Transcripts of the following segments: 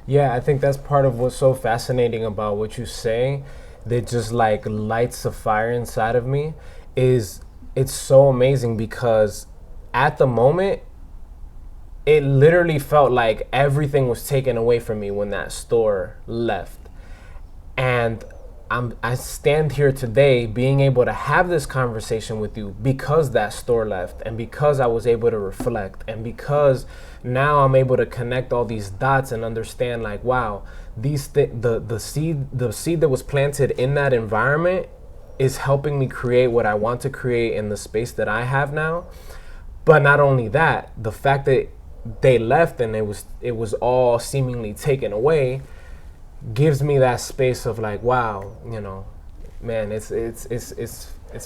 Yeah, I think that's part of what's so fascinating about what you say that just like lights a fire inside of me is it's so amazing because at the moment it literally felt like everything was taken away from me when that store left. And I stand here today being able to have this conversation with you because that store left and because I was able to reflect and because now I'm able to connect all these dots and understand like wow, the seed that was planted in that environment is helping me create what I want to create in the space that I have now. But not only that, the fact that they left and it was all seemingly taken away gives me that space of like, wow, man, it's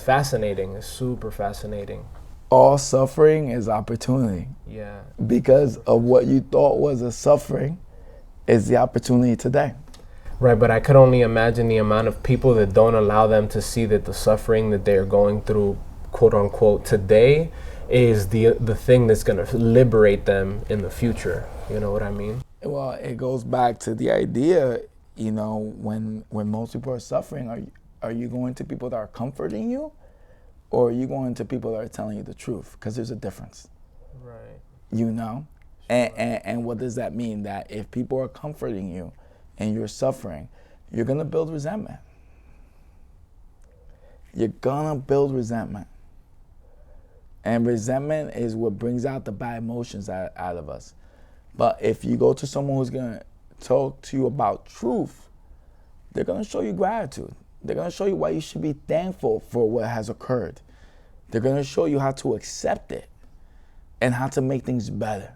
fascinating. It's super fascinating. All suffering is opportunity. Yeah. Because of what you thought was a suffering is the opportunity today. Right, but I could only imagine the amount of people that don't allow them to see that the suffering that they're going through, quote unquote, today is the thing that's going to liberate them in the future. You know what I mean? Well, it goes back to the idea, when most people are suffering, are you going to people that are comforting you, or are you going to people that are telling you the truth? Because there's a difference, Right. you know. And what does that mean? That if people are comforting you, and you're suffering, you're gonna build resentment. You're gonna build resentment. And resentment is what brings out the bad emotions out of us. But if you go to someone who's gonna talk to you about truth, they're gonna show you gratitude. They're gonna show you why you should be thankful for what has occurred. They're gonna show you how to accept it and how to make things better.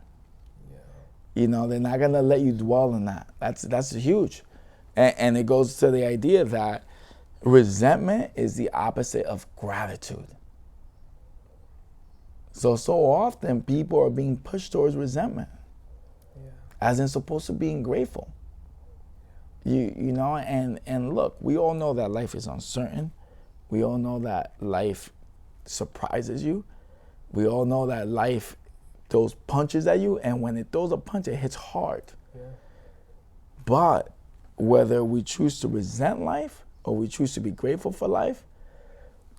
They're not gonna let you dwell in that. That's huge. And it goes to the idea that resentment is the opposite of gratitude. So often people are being pushed towards resentment, as in supposed to being grateful. And look, we all know that life is uncertain. We all know that life surprises you. We all know that life throws punches at you, and when it throws a punch, it hits hard. Yeah. But whether we choose to resent life or we choose to be grateful for life,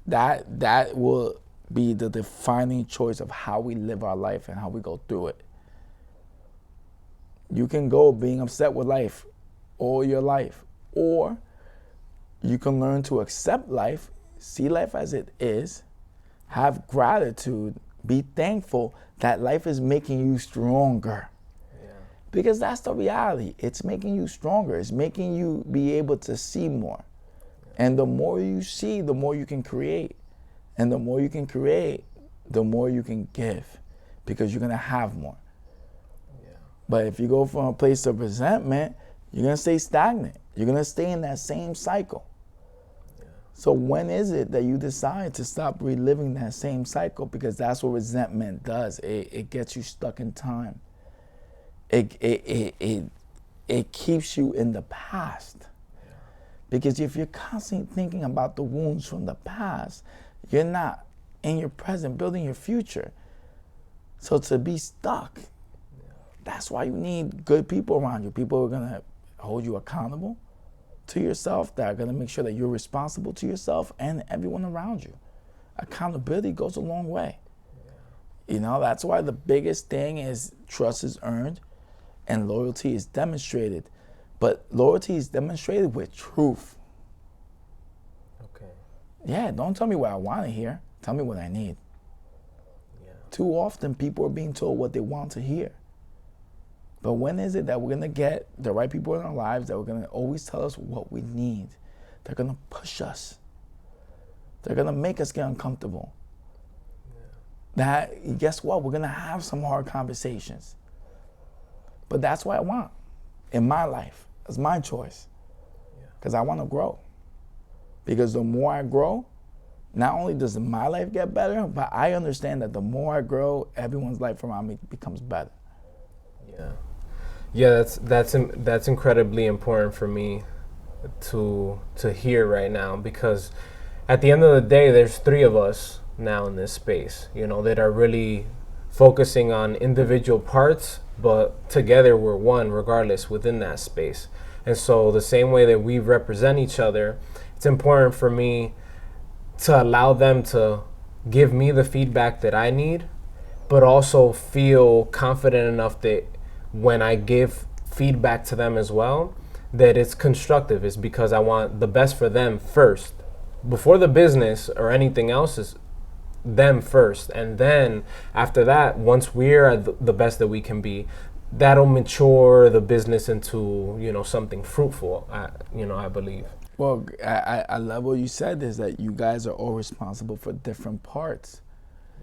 that will be the defining choice of how we live our life and how we go through it. You can go being upset with life all your life, or you can learn to accept life, see life as it is, have gratitude, be thankful that life is making you stronger. Yeah. Because that's the reality. It's making you stronger. It's making you be able to see more. And the more you see, the more you can create. And the more you can create, the more you can give, because you're going to have more. Yeah. But if you go from a place of resentment, you're going to stay stagnant. You're going to stay in that same cycle. So when is it that you decide to stop reliving that same cycle? Because that's what resentment does. It gets you stuck in time. It keeps you in the past. Because if you're constantly thinking about the wounds from the past, you're not in your present building your future. So to be stuck, that's why you need good people around you. People who are going to hold you accountable to yourself, that are going to make sure that you're responsible to yourself and everyone around you. Accountability goes a long way. That's why the biggest thing is trust is earned and loyalty is demonstrated. But loyalty is demonstrated with truth. Okay. Yeah, don't tell me what I want to hear. Tell me what I need. Yeah. Too often people are being told what they want to hear. But when is it that we're going to get the right people in our lives that are going to always tell us what we need? They're going to push us. They're going to make us get uncomfortable. That, guess what? We're going to have some hard conversations. But that's what I want in my life. That's my choice. Because I want to grow. Because the more I grow, not only does my life get better, but I understand that the more I grow, everyone's life around me becomes better. Yeah. Yeah, that's incredibly important for me to hear right now, because at the end of the day, there's three of us now in this space, that are really focusing on individual parts, but together we're one regardless within that space. And so the same way that we represent each other, it's important for me to allow them to give me the feedback that I need, but also feel confident enough that when I give feedback to them as well, that it's constructive. It's because I want the best for them first. Before the business or anything else, is them first. And then after that, once we're at the best that we can be, that'll mature the business into, something fruitful, I believe. Well, I love what you said is that you guys are all responsible for different parts.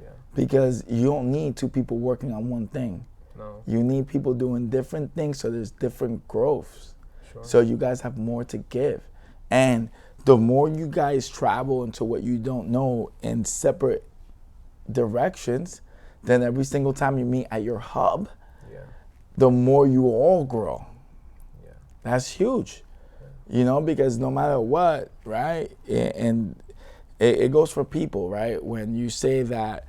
Yeah. Because you don't need two people working on one thing. No. You need people doing different things so there's different growths. Sure. So you guys have more to give. And the more you guys travel into what you don't know in separate directions, then every single time you meet at your hub, Yeah. the more you all grow. Yeah. That's huge. Because no matter what, right? And it goes for people, right? When you say that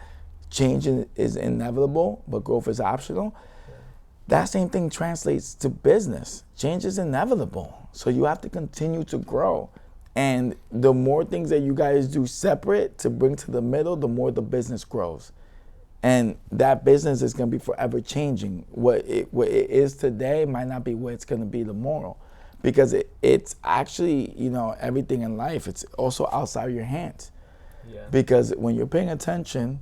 change is inevitable, but growth is optional, that same thing translates to business. Change is inevitable. So you have to continue to grow. And the more things that you guys do separate to bring to the middle, the more the business grows. And that business is going to be forever changing. What it is today might not be what it's going to be tomorrow. Because it's actually, everything in life, it's also outside your hands. Yeah. Because when you're paying attention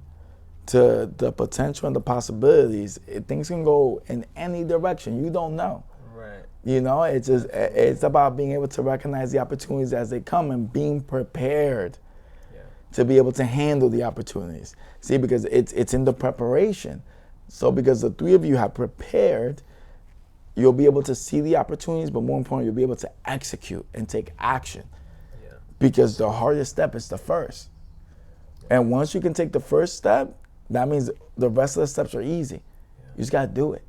to the potential and the possibilities, things can go in any direction. You don't know. Right. It's about being able to recognize the opportunities as they come and being prepared to be able to handle the opportunities. See, because it's in the preparation. So because the three of you have prepared, you'll be able to see the opportunities, but more importantly, you'll be able to execute and take action. Yeah. Because the hardest step is the first. And once you can take the first step, that means the rest of the steps are easy. You just got to do it.